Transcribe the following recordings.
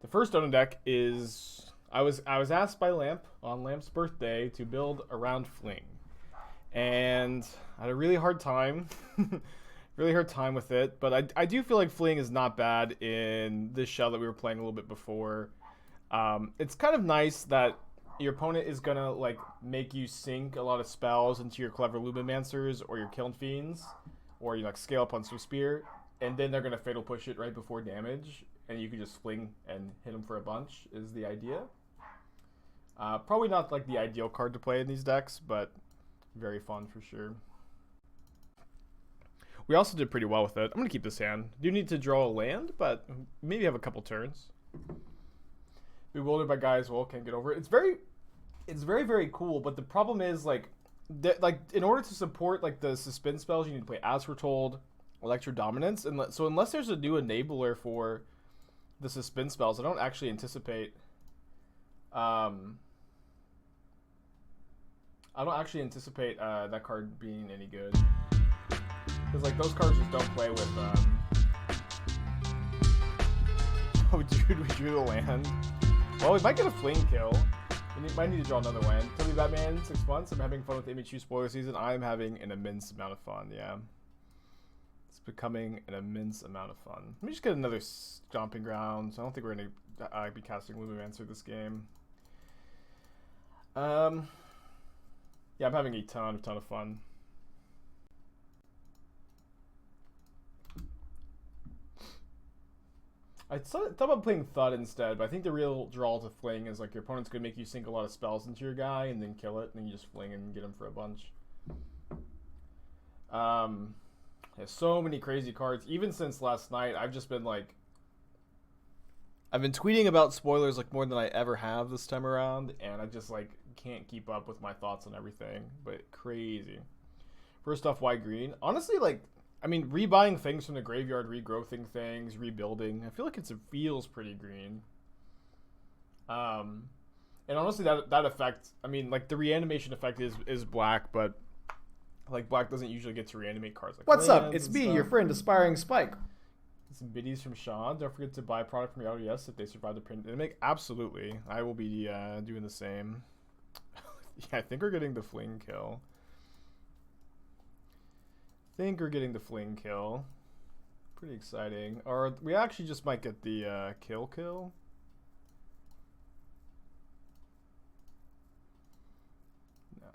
The first dono deck is I was asked by Lamp on Lamp's birthday to build around Fling, and I had a really hard time, really hard time with it. But I do feel like Fling is not bad in this shell that we were playing a little bit before. It's kind of nice that your opponent is gonna like make you sink a lot of spells into your Clever Lumimancers or your Kiln Fiends, or you like scale up on Swiftspear, and then they're gonna fatal push it right before damage, and you can just fling and hit them for a bunch. Is the idea. Probably not like the ideal card to play in these decks, but very fun for sure. We also did pretty well with it. I'm gonna keep this hand. Do need to draw a land, but maybe have a couple turns. Bewildered by guys, well, can't get over it. It's very cool, but the problem is like in order to support like the suspend spells, you need to play As Foretold, Electro Dominance, and so unless there's a new enabler for the suspend spells, I don't actually anticipate. That card being any good, because like those cards just don't play with. Oh, dude, we drew the land. Well, we might get a fling kill. We might need to draw another land. Tell me, Batman, 6 months. I'm having fun with MTGO spoiler season. I'm having an immense amount of fun. Yeah, it's becoming an immense amount of fun. Let me just get another Stomping Ground. I don't think we're gonna be casting Lumimancer this game. Yeah, I'm having a ton of fun. I thought about playing Thud instead, but I think the real draw to Fling is like your opponent's gonna make you sink a lot of spells into your guy and then kill it, and then you just fling and get him for a bunch. There's so many crazy cards. Even since last night, I've just been like, I've been tweeting about spoilers like more than I ever have this time around, and I just like can't keep up with my thoughts on everything. But crazy. First off, why green? Honestly, like, I mean, rebuying things from the graveyard, regrowthing things, rebuilding. I feel like it feels pretty green. And honestly, that effect, I mean, like the reanimation effect is black, but like black doesn't usually get to reanimate cards. Like what's up? It's me, your friend, Aspiring Spike. Some biddies from Sean. Don't forget to buy product from your LDS if they survive the pandemic. Absolutely, I will be doing the same. Yeah, I think we're getting the fling kill. Pretty exciting. Or we actually just might get the kill. No.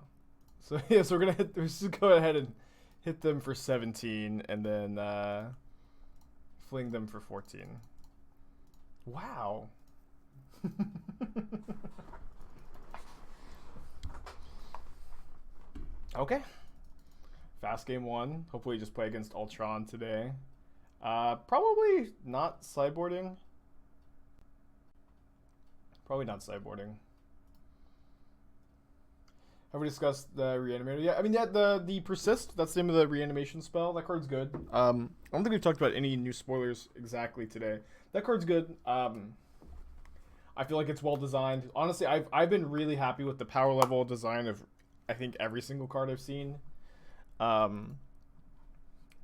So yeah, so we're gonna just go ahead and hit them for 17, and then fling them for 14. Wow. Okay. Fast game 1. Hopefully just play against Ultron today. Probably not sideboarding. Have we discussed the reanimator? Yeah, I mean, yeah, the persist. That's the name of the reanimation spell. That card's good. I don't think we've talked about any new spoilers exactly today. That card's good. I feel like it's well designed. Honestly, I've been really happy with the power level design of I think every single card I've seen. And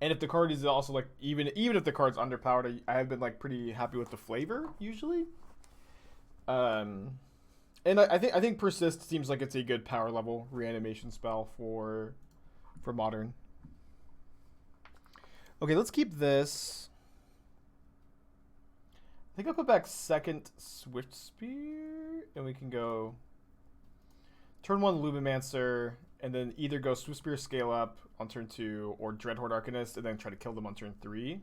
if the card is also like even if the card's underpowered, I have been like pretty happy with the flavor usually. And I think persist seems like it's a good power level reanimation spell for modern. Okay, let's keep this. I think I'll put back second Swiftspear, and we can go turn 1 Lumimancer, and then either go Swiftspear scale up on turn 2 or Dreadhorde Arcanist and then try to kill them on turn 3.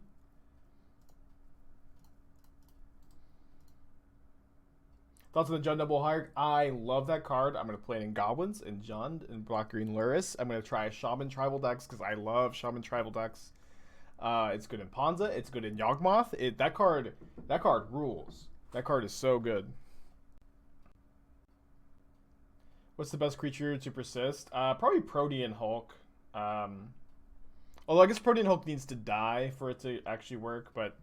Thoughts on the Jund Double Hierarch? I love that card. I'm going to play it in Goblins and Jund and Black Green Lurrus. I'm going to try Shaman Tribal decks because I love Shaman Tribal decks. It's good in Ponza. It's good in Yawgmoth. That card rules. That card is so good. What's the best creature to persist? Probably Protean Hulk. Although I guess Protean Hulk needs to die for it to actually work. But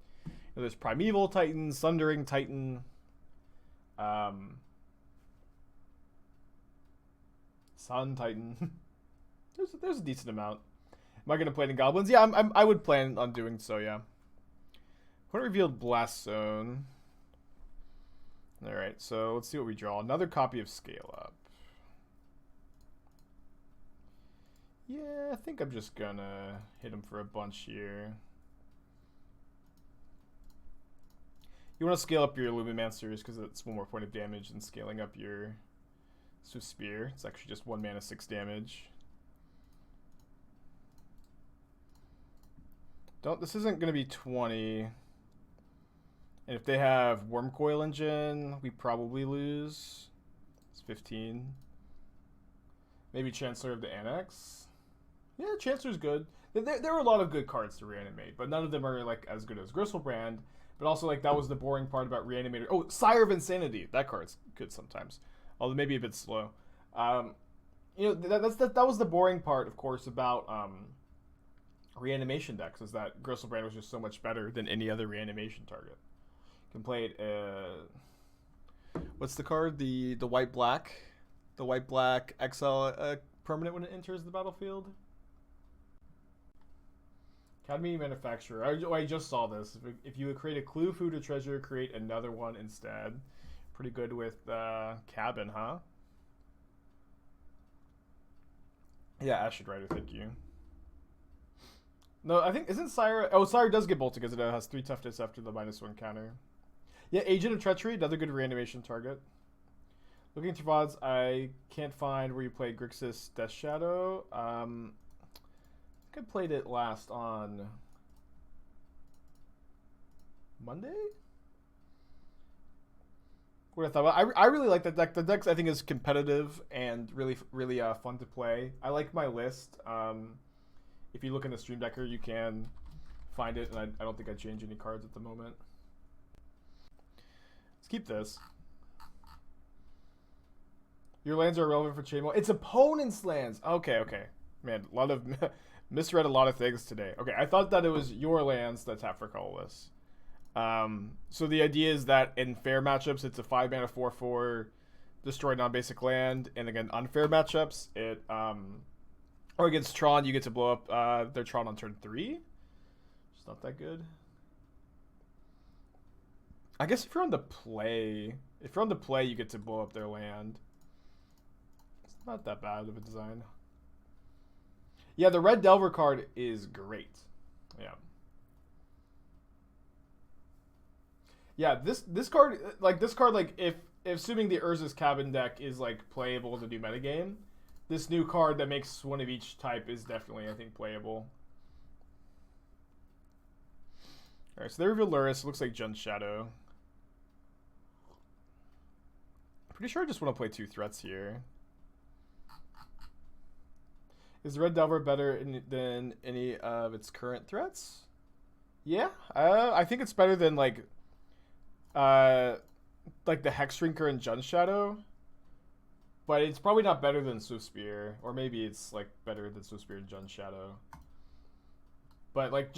there's Primeval Titan, Sundering Titan, Sun Titan. there's a decent amount. Am I gonna play it in Goblins? Yeah, I would plan on doing so. Yeah. What revealed Blast Zone? Alright, so let's see what we draw. Another copy of Scale Up. Yeah, I think I'm just gonna hit him for a bunch here. You want to scale up your Lumimancers because it's 1 more point of damage than scaling up your Swiftspear. It's actually just 1 mana, 6 damage. This isn't going to be 20. And if they have Worm Coil Engine, we probably lose. It's 15. Maybe Chancellor of the Annex. Yeah, Chancellor's good. There were a lot of good cards to reanimate, but none of them are like as good as Gristlebrand. But also, like, that was the boring part about Reanimator. Oh, Sire of Insanity. That card's good sometimes, although maybe a bit slow. You know, that was the boring part, of course, about reanimation decks, is that Gristlebrand was just so much better than any other reanimation target. You can play it. What's the card? The white black exile permanent when it enters the battlefield. Academy Manufacturer. I just saw this. If you would create a clue, food, or treasure, create another one instead. Pretty good with Cabin, huh? Yeah, Acid Rider, thank you. No, I think, isn't Sire... Oh, Sire does get bolted because it has 3 toughness after the -1 counter. Yeah, Agent of Treachery, another good reanimation target. Looking through VODs, I can't find where you play Grixis Death Shadow. I think I played it last on Monday? What I thought about. I really like that deck. The deck I think is competitive and really fun to play. I like my list. If you look in the Stream Decker, you can find it, and I don't think I change any cards at the moment. Let's keep this. Your lands are relevant for chain mode. It's opponent's lands. Okay. Man, a lot of misread a lot of things today. Okay, I thought that it was your lands that tap for colorless. So the idea is that in fair matchups, it's a 5 mana 4/4 destroy non-basic land, and again, unfair matchups, it or against Tron, you get to blow up their Tron on turn 3. It's not that good. I guess if you're on the play, you get to blow up their land. It's not that bad of a design. Yeah, the Red Delver card is great. Yeah. Yeah, this card, if assuming the Urza's Cabin deck is like playable in the new metagame, this new card that makes one of each type is definitely, I think, playable. Alright, so they reveal Lurrus. It looks like Jund Shadow. Pretty sure I just want to play 2 threats here. Is the Red Delver better than any of its current threats? Yeah, I think it's better than like the Hexdrinker and Jund Shadow, but it's probably not better than Swiftspear, or maybe it's like better than Swiftspear and Jund Shadow. But like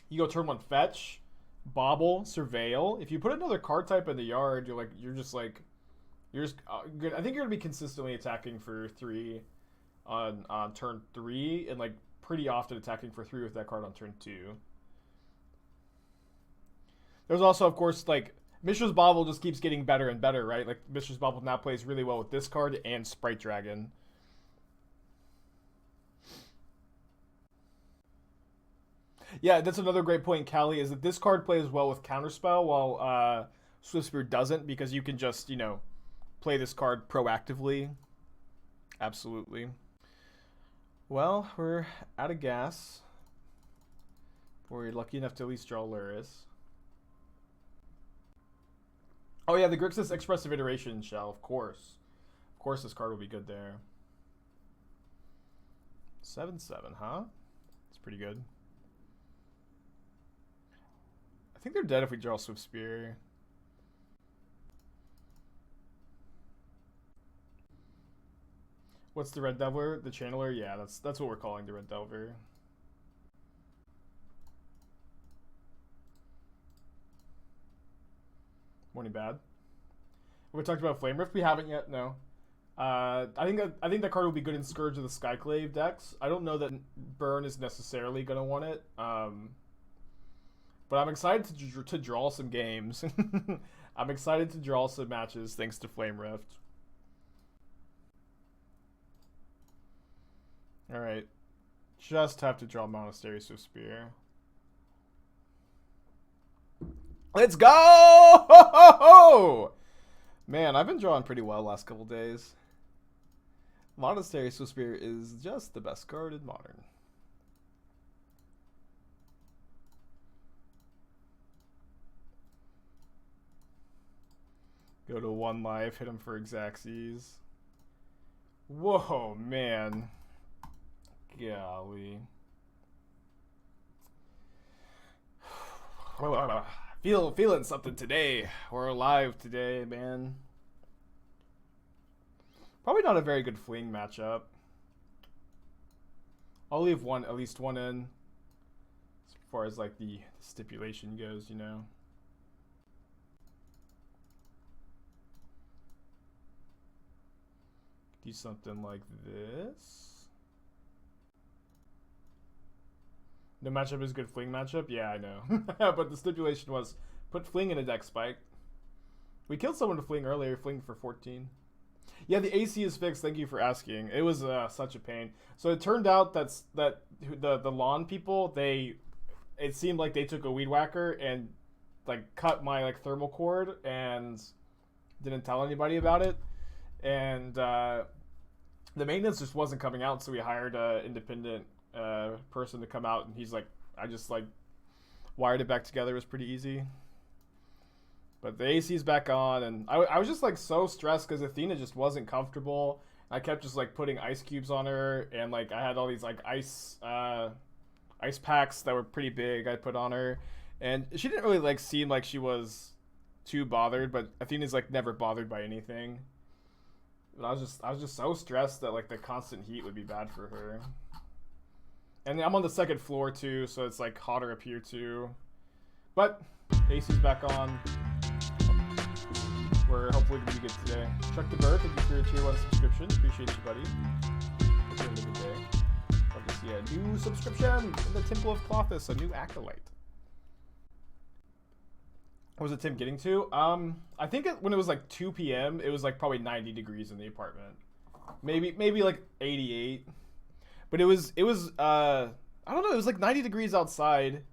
you go turn 1 fetch, bobble, surveil. If you put another card type in the yard, you're just good. I think you're gonna be consistently attacking for 3 on turn 3, and like pretty often attacking for 3 with that card on turn 2. There's also, of course, like Mishra's Bauble just keeps getting better and better, right? Like Mishra's Bauble now plays really well with this card and Sprite Dragon. Yeah, that's another great point, Callie, is that this card plays well with Counterspell, while Swiftspear doesn't, because you can just, play this card proactively. Absolutely. Well, we're out of gas. We're lucky enough to at least draw Lurrus. Oh yeah, the Grixis Expressive Iteration shell, of course. Of course this card will be good there. 7/7, huh? It's pretty good. I think they're dead if we draw Swiftspear. What's the Red Delver? The Channeler? Yeah, that's what we're calling the Red Delver. Morning Bad. Have we talked about Flame Rift? We haven't yet, no. I think that card will be good in Scourge of the Skyclave decks. I don't know that Burn is necessarily going to want it. But I'm excited to draw some games. I'm excited to draw some matches thanks to Flame Rift. Alright. Just have to draw Monastery Swiftspear. Let's go! Man, I've been drawing pretty well last couple days. Monastery Swiftspear is just the best card in Modern. Go to 1 life, hit him for Xaxes. Whoa, man. Golly. Feeling something today. We're alive today, man. Probably not a very good Fling matchup. I'll leave at least one in. As far as like the stipulation goes, you know. Do something like this. No matchup is good Fling matchup? Yeah, I know. But the stipulation was put Fling in a deck spike. We killed someone to Fling earlier, Fling for 14. Yeah, the AC is fixed. Thank you for asking. It was such a pain. So it turned out that the lawn people, it seemed like they took a weed whacker and like cut my like thermal cord and didn't tell anybody about it. And the maintenance just wasn't coming out, so we hired an independent person to come out, and he's like, I just like wired it back together. It was pretty easy. But the AC is back on, and I was just like so stressed because Athena just wasn't comfortable. I kept just like putting ice cubes on her, and like I had all these like ice packs that were pretty big I put on her, and she didn't really like seem like she was too bothered, but Athena's like never bothered by anything. But I was just so stressed that like the constant heat would be bad for her. And I'm on the second floor too, so it's like hotter up here too. But AC's back on. We're hopefully going to be good today. Chuck the Bird, thank you for your tier 1 subscription. Appreciate you, buddy. Hope you're having a good day. Love to see a new subscription in the Temple of Clothis, a new acolyte. What was the Tim getting to? I think when it was like 2 p.m., it was like probably 90 degrees in the apartment. Maybe like 88. But it was I don't know, it was like 90 degrees outside,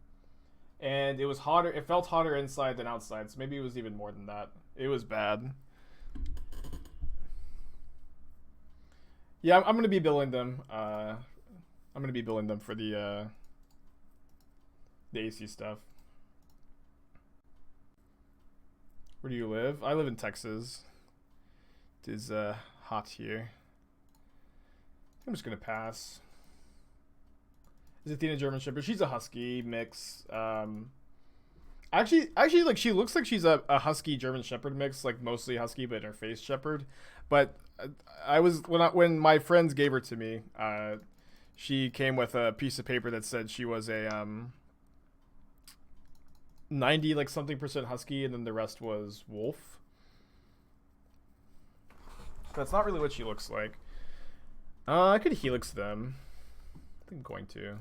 and it was hotter. It felt hotter inside than outside, so maybe it was even more than that. It was bad. Yeah, I'm gonna be billing them. I'm gonna be billing them for the AC stuff. Where do you live? I live in Texas. It is hot here. I'm just gonna pass. Is Athena German Shepherd? She's a Husky mix. Actually, like she looks like she's a Husky German Shepherd mix, like mostly Husky, but in her face Shepherd. But when my friends gave her to me, she came with a piece of paper that said she was a 90 like something % Husky, and then the rest was Wolf. That's not really what she looks like. I could Helix them. I think I'm going to.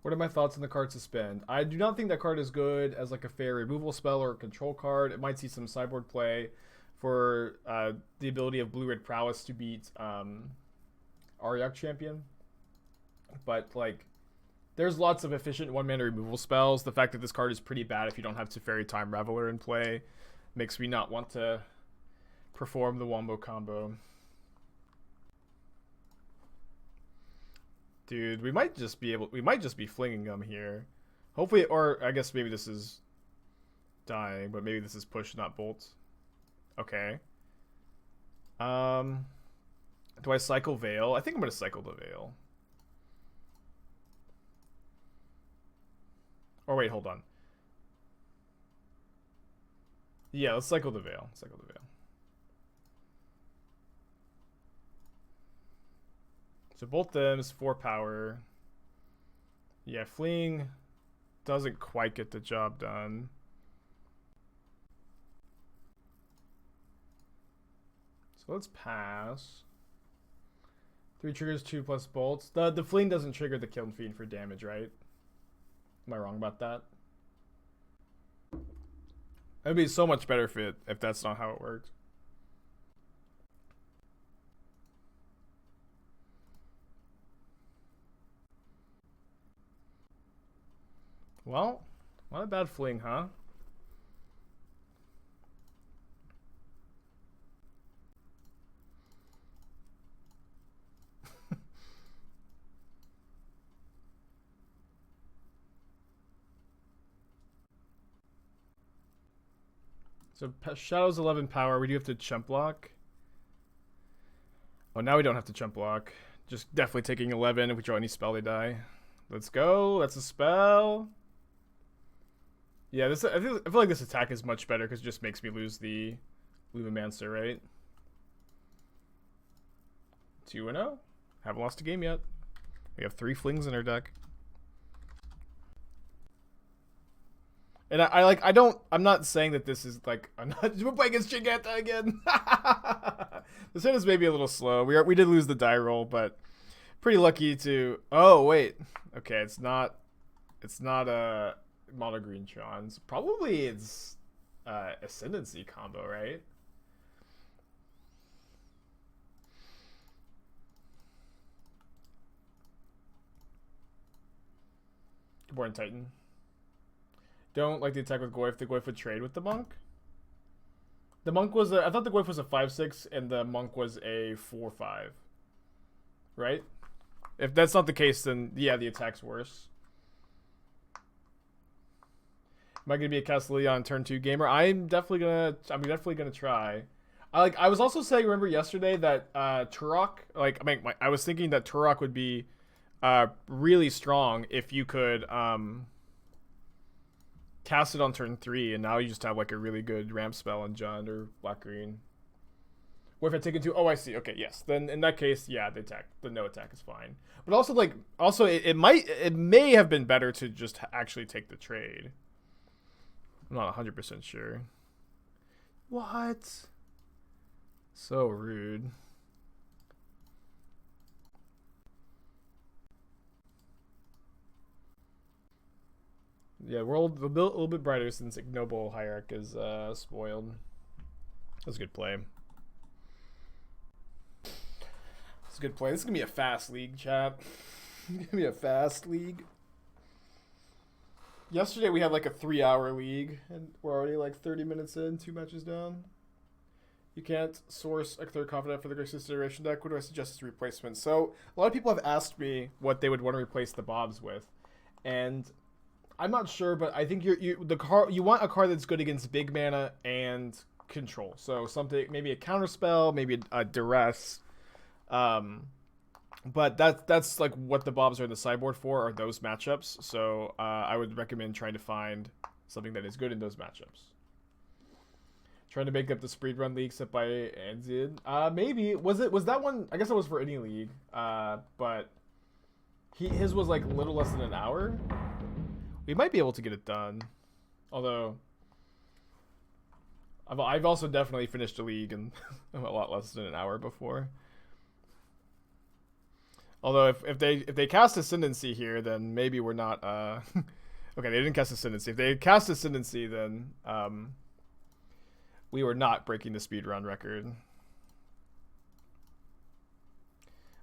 What are my thoughts on the card Suspend? I do not think that card is good as like a fair removal spell or a control card. It might see some sideboard play for the ability of Blue-Red Prowess to beat Aryak Champion. But like, there's lots of efficient one-mana removal spells. The fact that this card is pretty bad if you don't have Teferi Time Reveler in play makes me not want to perform the Wombo combo. Dude, we might just be flinging them here. Hopefully, or I guess maybe this is dying, but maybe this is push, not bolt. Okay. Do I cycle Veil? I think I'm gonna cycle the Veil. Or wait, hold on. Yeah, let's cycle the Veil. Cycle the Veil. So both them is 4 power. Yeah, Fling doesn't quite get the job done. So let's pass. 3 triggers, 2 plus bolts. The Fling doesn't trigger the Kiln Fiend for damage, right? Am I wrong about that? It'd be so much better if that's not how it worked. Well, not a bad Fling, huh? So Shadow's 11 power. We do have to chump block. Oh, now we don't have to chump block. Just definitely taking 11. If we draw any spell, they die. Let's go. That's a spell. Yeah, I feel like this attack is much better because it just makes me lose the Lumimancer, right? 2-0. Haven't lost a game yet. We have 3 Flings in our deck. And I'm not saying that this is like, we're playing against Giganta again. This hit is maybe a little slow. We did lose the die roll, but pretty lucky to, oh wait. Okay, it's not a mono green Trons. Probably it's Ascendancy combo, right? Born Titan. Don't like the attack with Goyf. The Goyf would trade with the Monk. The Monk was I thought the Goyf was a 5/6 and the Monk was a 4/5. Right? If that's not the case, then yeah, the attack's worse. Am I gonna be a Castellion turn 2 gamer? I'm definitely gonna try. I was also saying, remember yesterday that Turok, I was thinking that Turok would be really strong if you could cast it on turn 3, and now you just have like a really good ramp spell on Jund or black green. What if I take it to? Oh, I see. Okay, yes. Then in that case, yeah, the no attack is fine. But also it may have been better to just actually take the trade. I'm not 100% sure. What? So rude. Yeah, world a little bit brighter since Ignoble Hierarch is spoiled. That's a good play. It's a good play. This is gonna be a fast league, chat. It's gonna be a fast league. Yesterday we had like a 3-hour league, and we're already like 30 minutes in, 2 matches down. You can't source a third confidant for the Grixis Iteration deck. What do I suggest as a replacement? So a lot of people have asked me what they would want to replace the Bobs with, and I'm not sure, but I think you want a card that's good against big mana and control. So something, maybe a counterspell, maybe a duress. But that's like what the Bobs are in the sideboard for, are those matchups. So I would recommend trying to find something that is good in those matchups. Trying to make up the speed run league set by Anzid. Maybe was that one? I guess it was for any league. But his was like a little less than an hour. We might be able to get it done, although I've also definitely finished a league in a lot less than an hour before. Although if they cast Ascendancy here, then maybe we're not. Okay, they didn't cast Ascendancy. If they cast Ascendancy, then we were not breaking the speedrun record.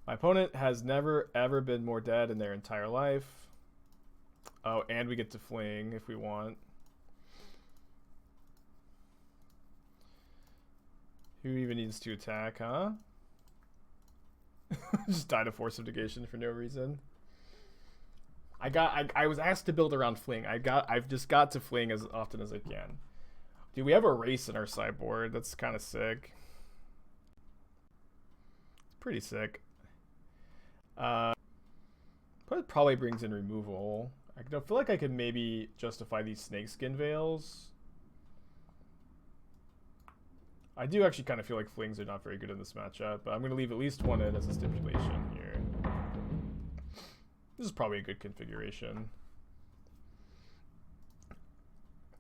My opponent has never ever been more dead in their entire life. Oh, and we get to fling if we want. Who even needs to attack, huh? Just die to Force of Negation for no reason. I was asked to build around fling. I've just got to fling as often as I can. Dude, we have a race in our sideboard. That's kind of sick. It's pretty sick. But it probably brings in removal. I feel like I could maybe justify these Snakeskin Veils. I do actually kind of feel like flings are not very good in this matchup, but I'm going to leave at least one in as a stipulation here. This is probably a good configuration.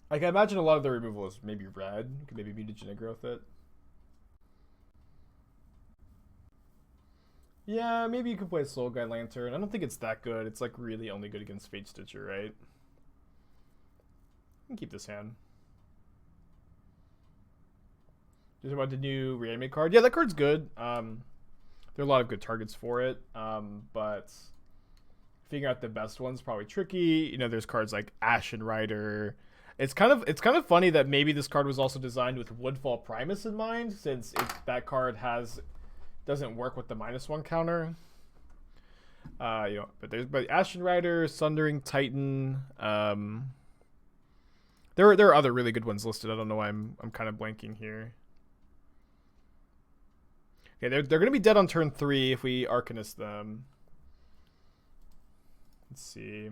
Like, I imagine a lot of the removal is maybe red. You could maybe Mutagenic Growth it. Yeah, maybe you could play Soul Guide Lantern. I don't think it's that good. It's like really only good against Fate Stitcher, right? You can keep this hand. Just about the new Reanimate card. Yeah, that card's good. There are a lot of good targets for it, but figuring out the best one's probably tricky. You know, there's cards like Ashen Rider. It's kind of funny that maybe this card was also designed with Woodfall Primus in mind, since that card doesn't work with the -1 counter. You know, but Ashen Rider, Sundering Titan. There are other really good ones listed. I don't know why I'm kind of blanking here. Okay, they're gonna be dead on turn 3 if we Arcanist them. Let's see.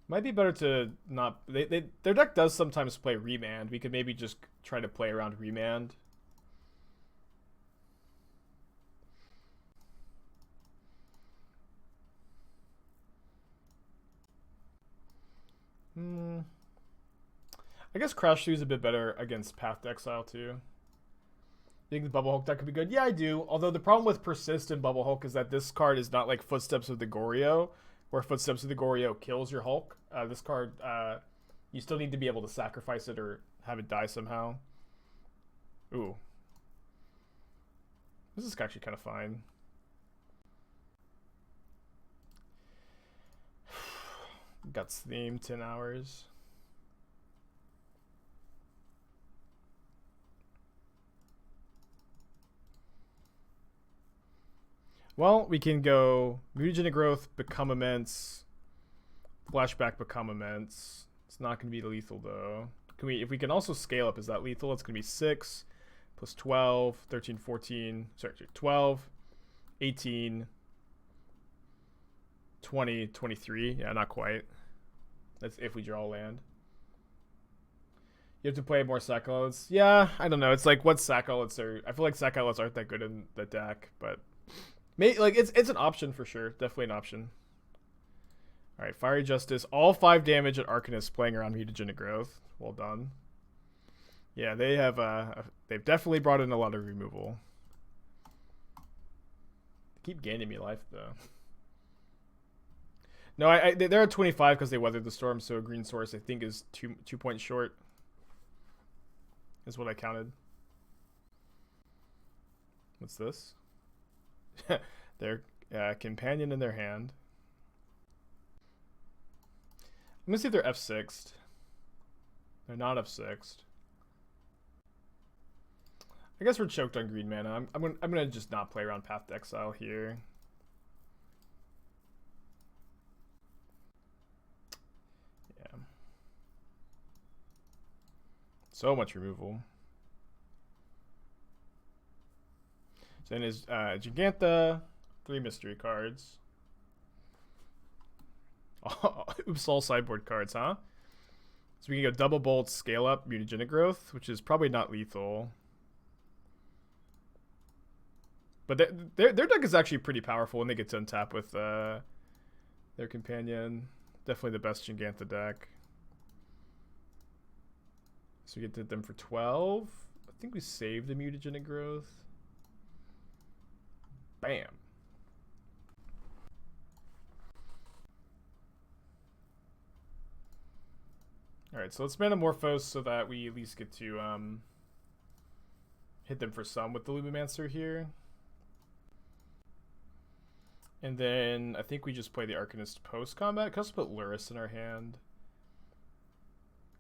Might be better to not. Their deck does sometimes play Remand. We could maybe just try to play around Remand. I guess Crash 2 is a bit better against Path to Exile too. You think the Bubble Hulk deck could be good? Yeah, I do. Although the problem with Persist and Bubble Hulk is that this card is not like Footsteps of the Goryo, where Footsteps of the Goryo kills your Hulk. This card, you still need to be able to sacrifice it or have it die somehow. Ooh. This is actually kind of fine. Guts theme, 10 hours. Well, we can go Mutagenic Growth, Become Immense, Flashback, Become Immense. It's not going to be lethal though. If we can also scale up, is that lethal? It's going to be 6 plus 12, 13, 14, sorry, 12, 18, 20, 23. Yeah, not quite. That's if we draw land. You have to play more sack outlets. Yeah, I don't know. It's like what sack outlets are. I feel like sack outlets aren't that good in the deck, but like it's an option for sure. Definitely an option. All right, Fiery Justice. All 5 damage at Arcanist playing around Mutagenic Growth. Well done. Yeah, they have. They've definitely brought in a lot of removal. They keep gaining me life though. No, they're at 25 because they weathered the storm. So a green source I think is 2 points short. Is what I counted. What's this? Their companion in their hand. I'm gonna see if they're F6'd. They're not F6'd. I guess we're choked on green mana. I'm gonna just not play around Path to Exile here. Yeah. So much removal. So then is Giganta, 3 mystery cards. Oops, all sideboard cards, huh? So we can go double bolt, scale up, Mutagenic Growth, which is probably not lethal. But their deck is actually pretty powerful when they get to untap with their companion. Definitely the best Giganta deck. So we get to them for 12. I think we saved the Mutagenic Growth. Bam. Alright, so let's Manamorphose so that we at least get to hit them for some with the Lumimancer here. And then I think we just play the Arcanist post-combat. Could also put Lurrus in our hand.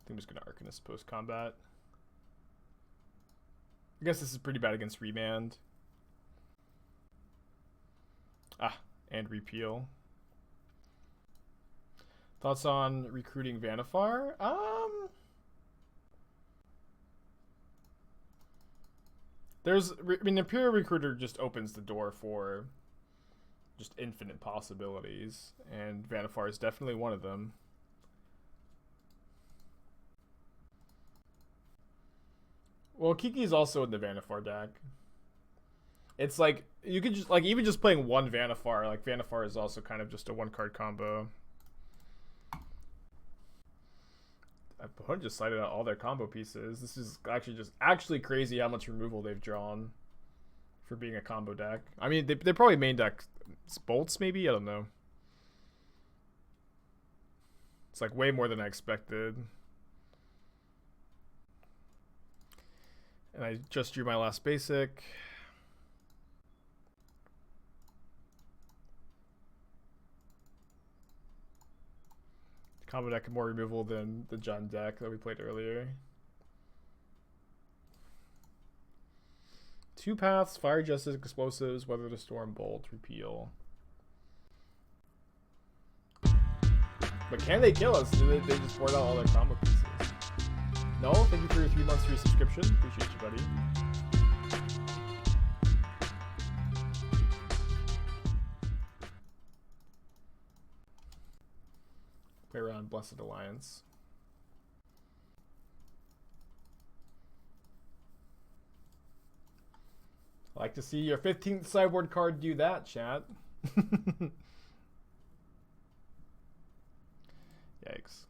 I think I'm just going to Arcanist post-combat. I guess this is pretty bad against Remand. And Repeal. Thoughts on recruiting Vannifar? Imperial Recruiter just opens the door for just infinite possibilities, and Vannifar is definitely one of them. Well, Kiki's also in the Vannifar deck. It's like you could just even just playing one Vannifar, like Vannifar is also kind of just a 1-card combo. Opponent just cited out all their combo pieces. This is actually crazy how much removal they've drawn. for being a combo deck. I mean, they probably main deck bolts, maybe? I don't know. It's like way more than I expected. And I just drew my last basic. Combo deck more removal than the John deck that we played earlier. 2 paths, Fire Justice, Explosives, Weather the Storm, Bolt, Repeal. But can they kill us? Do they just board out all their combo pieces? No, thank you for your 3 months free subscription. Appreciate you, buddy. Play around Blessed Alliance. I like to see your 15th sideboard card do that, chat. Yikes.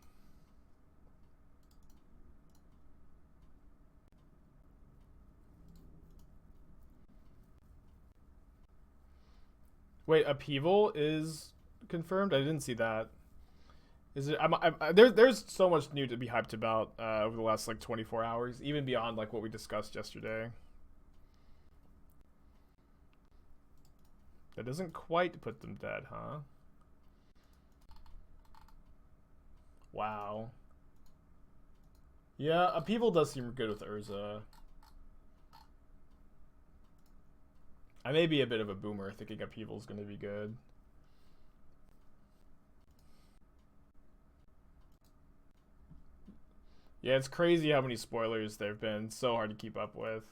Wait, Upheaval is confirmed? I didn't see that. Is it? There's so much new to be hyped about over the last like 24 hours, even beyond like what we discussed yesterday. That doesn't quite put them dead, huh? Wow. Yeah, Upheaval does seem good with Urza. I may be a bit of a boomer thinking Upheaval is going to be good. Yeah, it's crazy how many spoilers there have been. So hard to keep up with.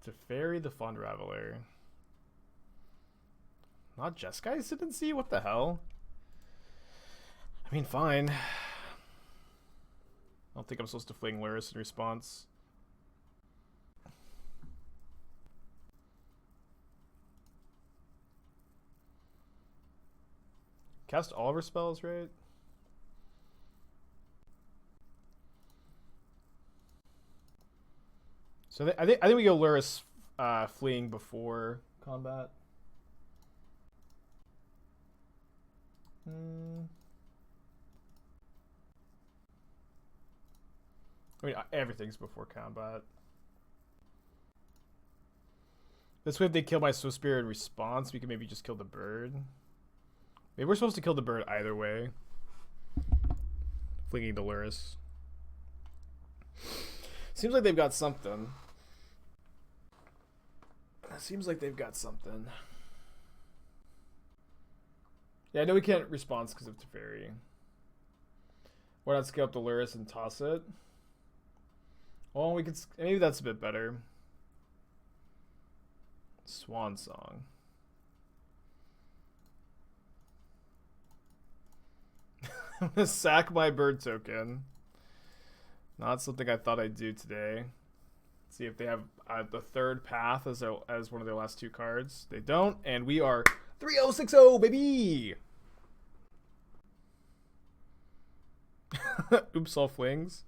Teferi the Fund Raveler. Not Jeskai Ascendancy? What the hell? I mean, fine. I don't think I'm supposed to fling Lurrus in response. Cast all of her spells, right? So I think we go Lurrus fleeing before combat. I mean, everything's before combat. This way, if they kill my Swiftspear in response, we can maybe just kill the bird. Maybe we're supposed to kill the bird either way. Flinging the Lurrus. Seems like they've got something. Seems like they've got something. Yeah, I know we can't respond because of Teferi. Why not scale up the Lurrus and toss it? Well, we could. Maybe that's a bit better. Swan Song. I'm gonna sack my bird token. Not something I thought I'd do today. See if they have the third path as one of their last 2 cards. They don't, and we are 3060, baby! Oops, all flings.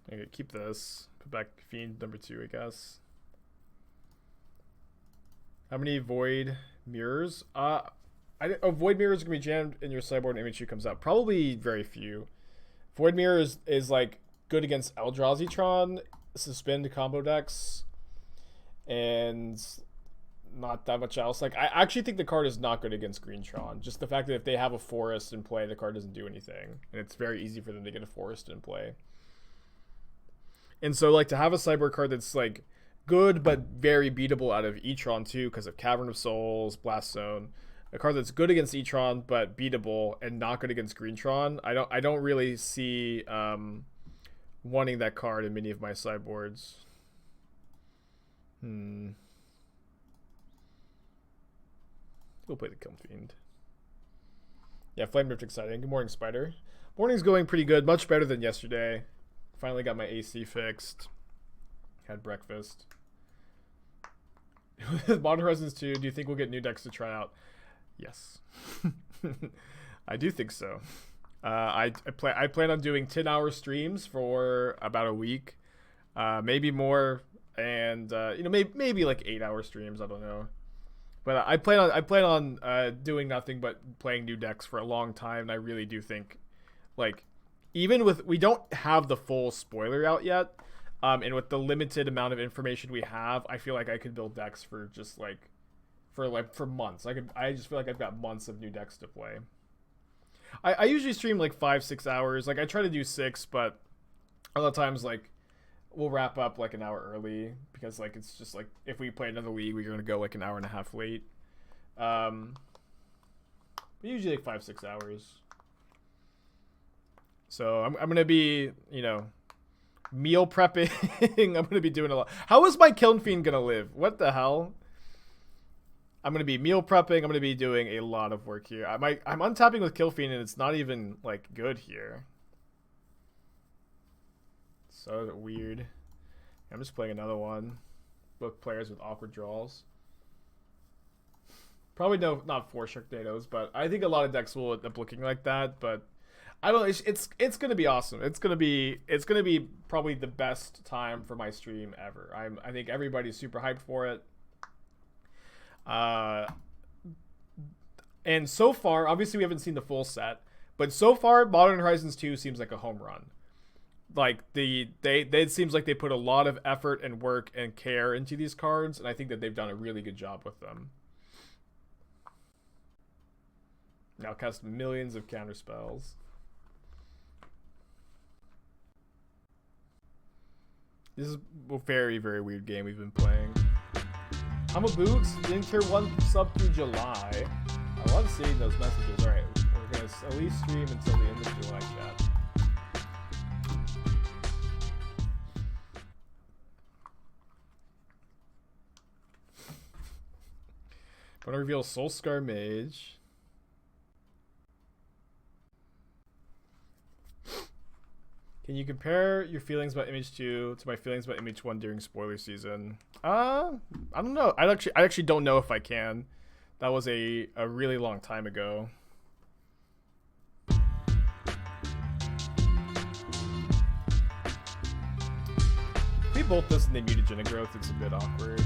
Okay, keep this. Put back Fiend number 2, I guess. How many Void Mirrors? Void Mirrors are going to be jammed in your sideboard and image comes out. Probably very few. Void Mirror is like good against Eldrazi-tron, suspend combo decks, and not that much else. Like, I actually think the card is not good against Greentron. Just the fact that if they have a forest in play, the card doesn't do anything. And it's very easy for them to get a forest in play. And so, like, to have a sideboard card that's, like, good but very beatable out of E-tron, too, because of Cavern of Souls, Blast Zone. A card that's good against E-tron but beatable and not good against Greentron. I don't really see wanting that card in many of my sideboards. We'll play the Kiln Fiend. Yeah, Flame Rift exciting. Good morning, Spider. Morning's going pretty good. Much better than yesterday. Finally got my AC fixed. Had breakfast. Modern Horizons 2, do you think we'll get new decks to try out? Yes. I do think so. I plan on doing 10-hour streams for about a week. maybe more, and maybe like 8-hour streams. I don't know, but I plan on doing nothing but playing new decks for a long time. And I really do think, like, even with we don't have the full spoiler out yet, and with the limited amount of information we have, I feel like I could build decks for just for months. I just feel like I've got months of new decks to play. I usually stream like 5-6 hours. Like I try to do 6, but a lot of times like we'll wrap up like an hour early because like it's just like if we play another league, we're gonna go like an hour and a half late. But usually like 5-6 hours. So I'm gonna be meal prepping. I'm gonna be doing a lot. How is my Kiln Fiend gonna live? What the hell? I'm gonna be meal prepping. I'm gonna be doing a lot of work here. I'm untapping with Kiln Fiend and it's not even like good here. So weird. I'm just playing another one. Both players with awkward draws. Probably not 4 Sharknadoes, but I think a lot of decks will end up looking like that. But I don't know. It's gonna be awesome. It's gonna be probably the best time for my stream ever. I think everybody's super hyped for it. And so far, obviously we haven't seen the full set, but so far Modern Horizons 2 seems like a home run. Like it seems like they put a lot of effort and work and care into these cards, and I think that they've done a really good job with them. Now cast millions of counter spells. This is a very, very weird game we've been playing. I'm a Boots, didn't tier 1 sub through July. I love seeing those messages. Alright, we're going to at least stream until the end of July, chat. I'm going to reveal Soulscar Mage. Can you compare your feelings about Image 2 to my feelings about Image 1 during spoiler season? I don't know. I actually don't know if I can. That was a really long time ago. If we both listen to Mutagenic Growth, it's a bit awkward.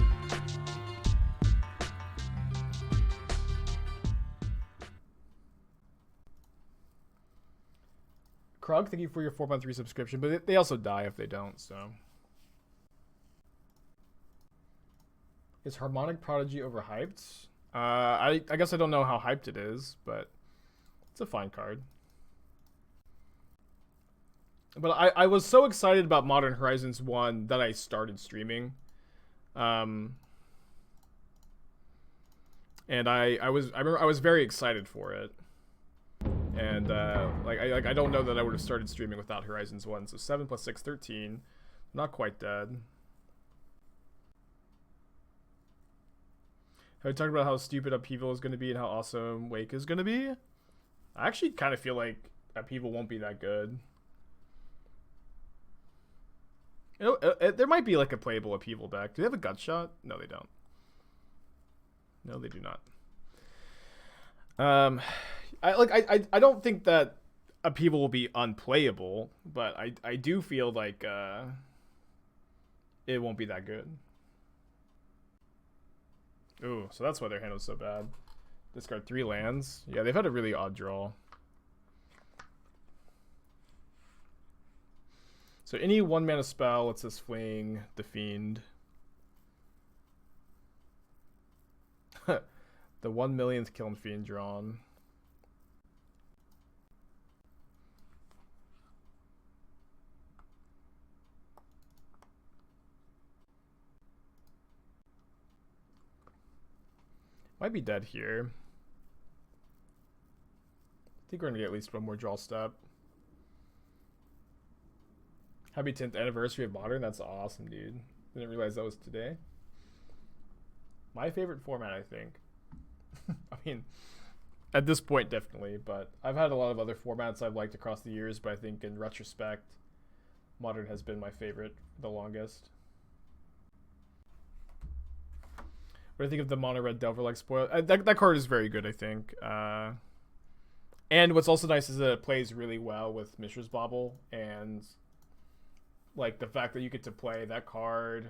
Krug, thank you for your 4-month resubscription, but they also die if they don't, so. Is Harmonic Prodigy overhyped? I guess I don't know how hyped it is, but it's a fine card. But I was so excited about Modern Horizons 1 that I started streaming. And I remember I was very excited for it. And I don't know that I would have started streaming without Horizons 1. So 7 + 6, 13. Not quite dead. Have we talked about how stupid Upheaval is going to be and how awesome Wake is going to be? I actually kind of feel like Upheaval won't be that good. There might be like a playable Upheaval deck. Do they have a Gut Shot? No, they don't. No, they do not. I don't think that Upheaval will be unplayable, but I do feel like it won't be that good. Ooh, so that's why their hand was so bad. Discard 3 lands. Yeah, they've had a really odd draw. So any 1-mana spell lets us fling the Fiend. The 1 millionth Kiln Fiend drawn. Might be dead here. I think we're gonna get at least one more draw step. Happy 10th anniversary of Modern. That's awesome, dude. Didn't realize that was today. My favorite format, I think. I mean, at this point, definitely. But I've had a lot of other formats I've liked across the years. But I think in retrospect, Modern has been my favorite the longest. What do you think of the mono red Delver-like spoil? That card is very good, I think. And what's also nice is that it plays really well with Mishra's Bauble and like the fact that you get to play that card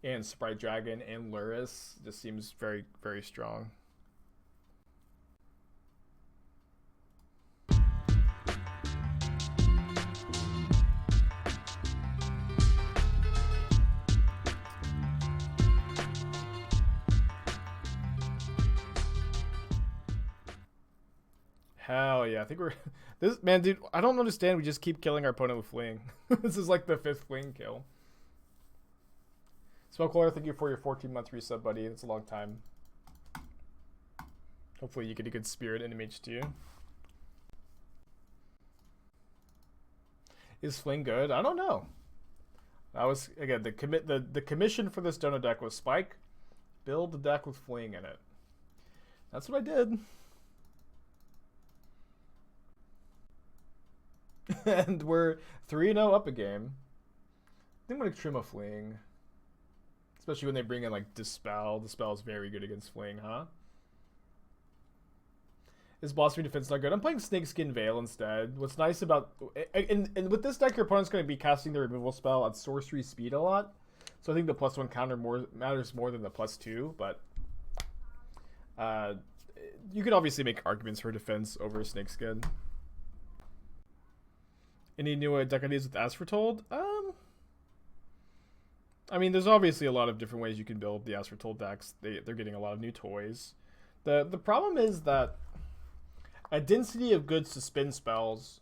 and Sprite Dragon and Lurrus just seems very, very strong. Hell yeah, I think we're... This, man, dude, I don't understand. We just keep killing our opponent with Fling. This is like the 5th Fling kill. Smokewater, thank you for your 14-month resub, buddy. It's a long time. Hopefully you get a good spirit in MH2. Is Fling good? I don't know. That was, again, the commission for this dono deck was Spike. Build the deck with Fling in it. That's what I did. And we're 3-0 up a game. I think I'm going to trim a Fling. Especially when they bring in, like, Dispel. Dispel is very good against Fling, huh? Is Blossoming Defense not good? I'm playing Snakeskin Veil instead. What's nice about... And with this deck, your opponent's going to be casting the removal spell at sorcery speed a lot. So I think the +1 counter matters more than the +2, but... you could obviously make arguments for defense over Snakeskin. Any new deck ideas with As Foretold? I mean, there's obviously a lot of different ways you can build the As Foretold decks. They're getting a lot of new toys. The problem is that a density of good suspend spells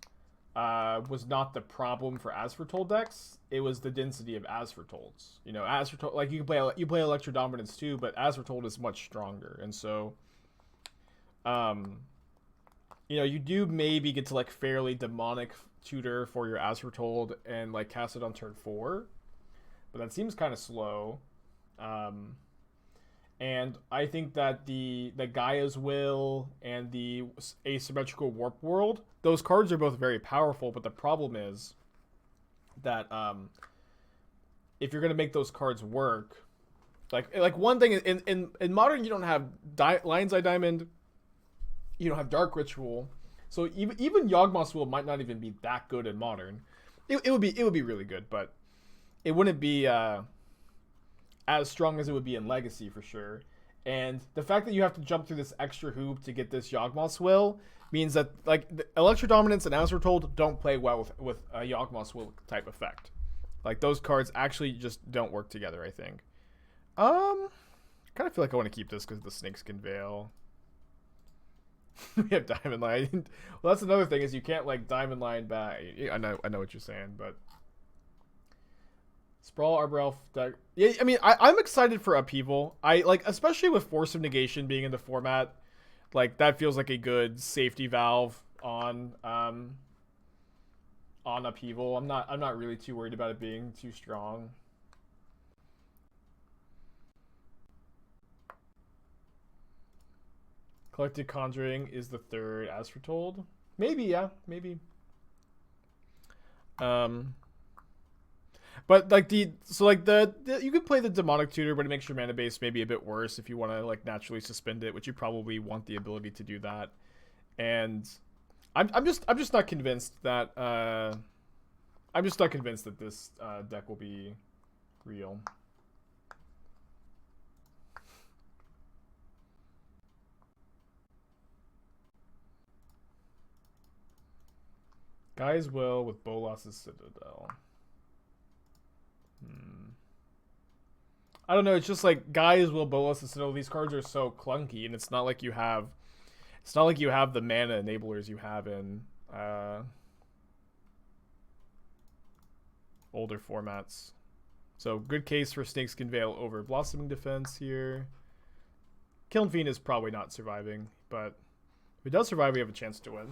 was not the problem for As Foretold decks. It was the density of As Foretold's. You know, As Foretold, like you play Electro Dominance too, but As Foretold is much stronger, and so, you know, you do maybe get to like fairly demonic tutor for your As Foretold and like cast it on turn 4, but that seems kind of slow. And I think that the Gaia's Will and the Asymmetrical Warp World, those cards are both very powerful, but the problem is that if you're going to make those cards work, like one thing in Modern, you don't have Lion's Eye Diamond, you don't have Dark Ritual, so even Yawgmoth's Will might not even be that good in Modern. It would be really good, but it wouldn't be as strong as it would be in Legacy for sure. And the fact that you have to jump through this extra hoop to get this Yawgmoth's Will means that like Electro Dominance and As Foretold don't play well with a Yawgmoth's Will type effect. Like those cards actually just don't work together, I think. Kind of feel like I want to keep this because of the Snakeskin Veil. We have Diamond Line. Well, that's another thing is you can't like Diamond Line back. I know what you're saying, but Sprawl Arbor Elf deck. Yeah, I mean, I'm excited for Upheaval. I like, especially with Force of Negation being in the format, like that feels like a good safety valve on Upheaval. I'm not really too worried about it being too strong. Collected Conjuring is the 3rd As Foretold. Maybe, yeah, maybe. But like you could play the Demonic Tutor, but it makes your mana base maybe a bit worse if you want to like naturally suspend it, which you probably want the ability to do that. And I'm just not convinced that this deck will be real. Gaia's Will with Bolas's Citadel. I don't know. It's just like Gaia's Will, Bolas's Citadel. These cards are so clunky, and it's not like you have the mana enablers you have in older formats. So good case for Snakeskin Veil over Blossoming Defense here. Kiln Fiend is probably not surviving, but if it does survive, we have a chance to win.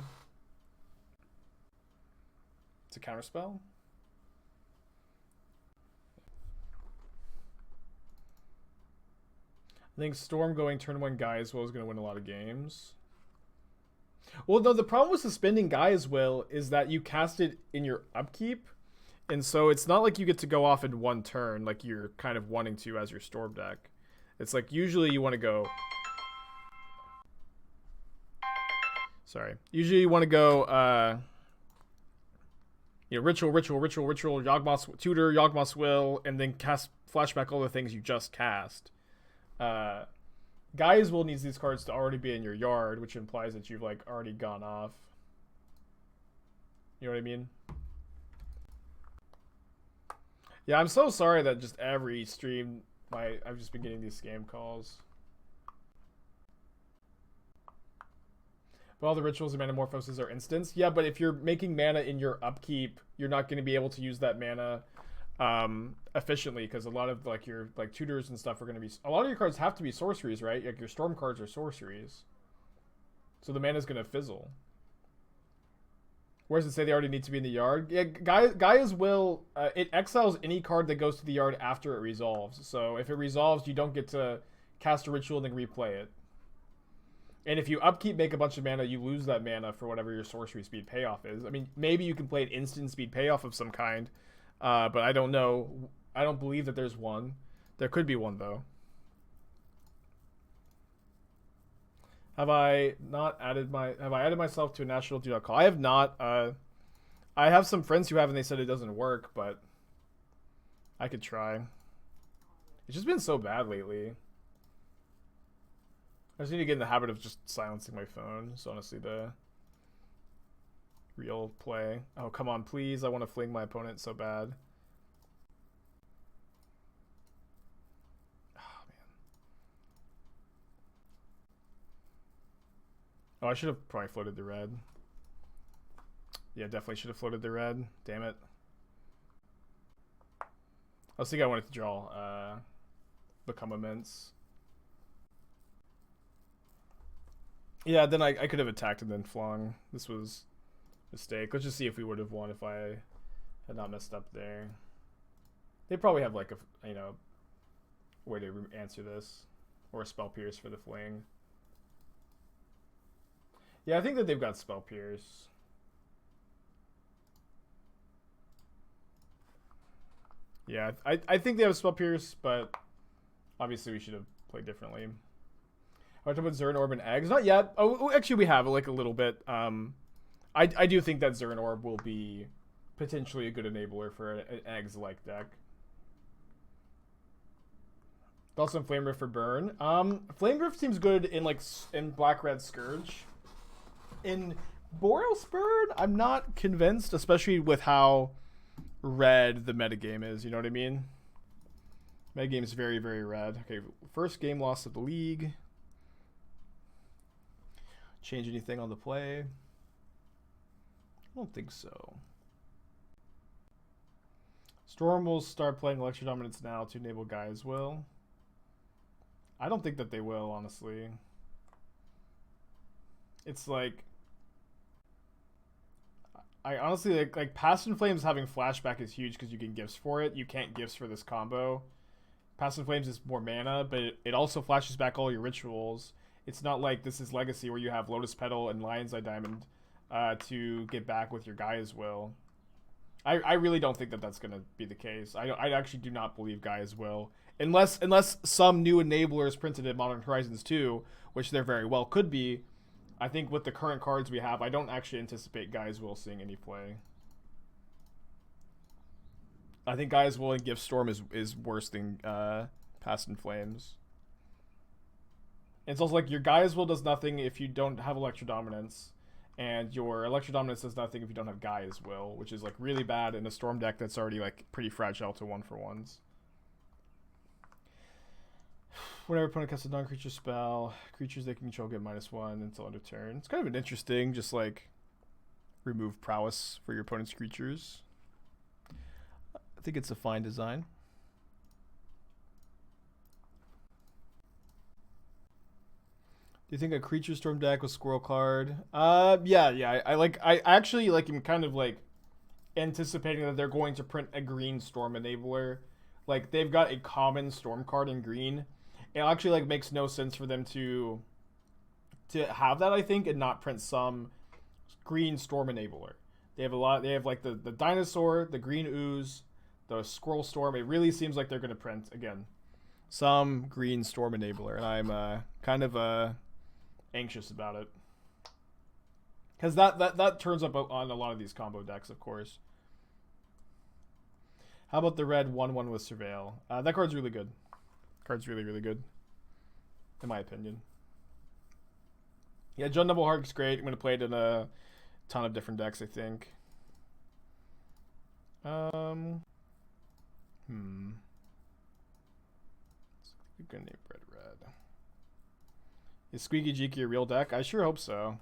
It's a counterspell. I think Storm going turn 1 Gaia's Will is going to win a lot of games. Well, no, the problem with suspending Gaia's Will is that you cast it in your upkeep, and so it's not like you get to go off in one turn like you're kind of wanting to as your Storm deck. It's like usually you want to go... Sorry. Usually you want to go... you know, ritual, Yawgmoth's tutor, Yawgmoth's will, and then cast flashback all the things you just cast. Guy's Will needs these cards to already be in your yard, which implies that you've like already gone off. You know what I mean? Yeah, I'm so sorry that just every stream I've just been getting these scam calls. But all the rituals and Manamorphoses are instants. Yeah, but if you're making mana in your upkeep, you're not going to be able to use that mana efficiently, because a lot of like your like tutors and stuff are going to be, a lot of your cards have to be sorceries, right? Like your storm cards are sorceries, so the mana is going to fizzle. Where does it say they already need to be in the yard? Yeah, Gaia's Will, it exiles any card that goes to the yard after it resolves. So if it resolves, you don't get to cast a ritual and then replay it. And if you upkeep, make a bunch of mana, you lose that mana for whatever your sorcery speed payoff is. I mean, maybe you can play an instant speed payoff of some kind, but I don't know. I don't believe that there's one. There could be one, though. Have I added myself to a national do not call? I have not. I have some friends who have, and they said it doesn't work, but I could try. It's just been so bad lately. I just need to get in the habit of just silencing my phone. It's honestly the real play. Oh, come on, please. I want to fling my opponent so bad. Oh, man. Oh, I should have probably floated the red. Yeah, definitely should have floated the red. Damn it. I was thinking I wanted to draw Become Immense. Yeah, then I could have attacked and then flung. This was a mistake. Let's just see if we would have won if I had not messed up there. They probably have like a, you know, way to answer this, or a Spell Pierce for the fling. Yeah, I think that they've got Spell Pierce. Yeah, I think they have Spell Pierce, but obviously we should have played differently. I want to put Zern Orb and eggs. Not yet. Oh, actually, we have like a little bit. I do think that Zern Orb will be potentially a good enabler for an eggs-like deck. Also, Flame Rift for burn. Flame Rift seems good in like in Black-Red Scourge. In Boreal Spurn, I'm not convinced, especially with how red the metagame is. You know what I mean? Metagame is very, very red. Okay, first game loss of the league. Change anything on the play? I don't think so. Storm will start playing Electro Dominance now to enable Gaia's Will. I don't think that they will, honestly. It's like, I honestly like Past in Flames having flashback is huge because you can gifts for it. You can't gifts for this combo. Past in Flames is more mana, but it also flashes back all your rituals. It's not like this is Legacy where you have Lotus Petal and Lion's Eye Diamond to get back with your Gaia's Will. I really don't think that that's going to be the case. I actually do not believe Gaia's Will. Unless some new enabler is printed in Modern Horizons 2, which there very well could be. I think with the current cards we have, I don't actually anticipate Gaia's Will seeing any play. I think Gaia's Will and Gift Storm is worse than Past in Flames. It's also like your Gaia's Will does nothing if you don't have Electro Dominance, and your Electro Dominance does nothing if you don't have Gaia's Will, which is like really bad in a Storm deck that's already like pretty fragile to 1-for-1s. Whenever opponent casts a non-creature spell, creatures they control get -1 until end of turn. It's kind of an interesting, just like remove prowess for your opponent's creatures. I think it's a fine design. Do you think a creature storm deck with squirrel card? Yeah. I actually like am kind of like anticipating that they're going to print a green storm enabler. Like they've got a common storm card in green. It actually like makes no sense for them to have that, I think, and not print some green storm enabler. They have a lot. They have like the dinosaur, the green ooze, the squirrel storm. It really seems like they're going to print again some green storm enabler, and I'm kind of anxious about it because that turns up on a lot of these combo decks, of course. How about the red 1/1 with Surveil? That card's really good. Card's really, really good. In my opinion. Yeah, Jund Double Heart's great. I'm going to play it in a ton of different decks, I think. We're gonna name red. Is Squeaky Jiki a real deck? I sure hope so.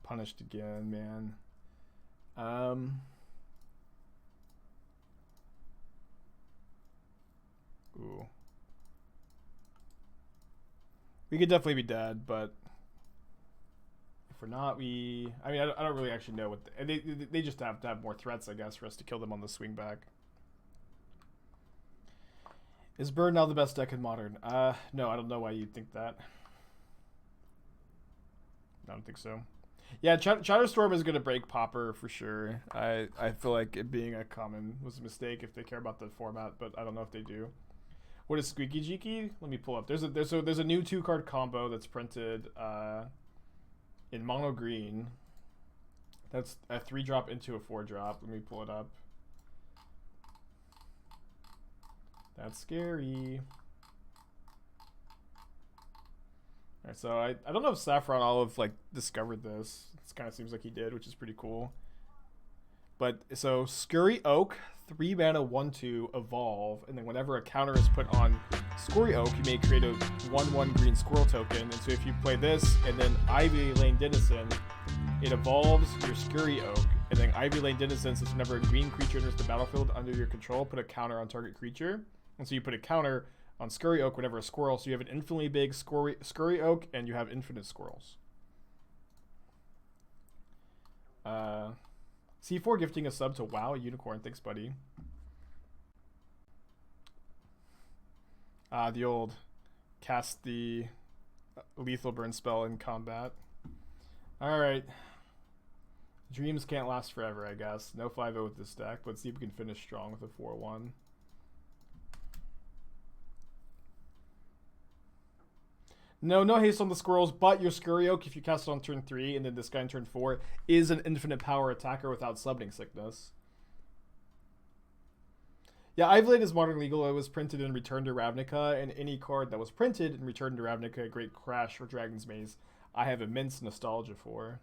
Punished again, man. Ooh. We could definitely be dead, but if we're not, I don't really actually know what they just have to have more threats, I guess, for us to kill them on the swing back. Is Bird now the best deck in Modern? No, I don't know why you'd think that. I don't think so. Yeah, Chatterstorm is going to break Pauper for sure. I feel like it being a common was a mistake if they care about the format, but I don't know if they do. What is Squeaky Jiki? Let me pull up. There's a new 2-card combo that's printed in mono green. That's a 3-drop into a 4-drop. Let me pull it up. That's scary. Alright, so I don't know if Saffron Olive like discovered this. It kind of seems like he did, which is pretty cool. But so Scurry Oak, 3 mana 1/2 evolve, and then whenever a counter is put on Scurry Oak, you may create a 1/1 green squirrel token. And so if you play this and then Ivy Lane Denizen, it evolves your Scurry Oak, and then Ivy Lane Denizen says whenever a green creature enters the battlefield under your control, put a counter on target creature. And so you put a counter on Scurry Oak whenever a squirrel, so you have an infinitely big Scurry Oak, and you have infinite squirrels. C4 gifting a sub to WoW Unicorn. Thanks, buddy. The old cast the lethal burn spell in combat. Alright. Dreams can't last forever, I guess. No 5-0 with this deck. Let's see if we can finish strong with a 4-1. No haste on the squirrels, but your Scurry Oak, if you cast it on turn 3 and then this guy on turn 4, is an infinite power attacker without summoning sickness. Yeah, Ivylane is modern legal. It was printed in Return to Ravnica, and any card that was printed in Return to Ravnica, Great Crash, or Dragon's Maze, I have immense nostalgia for.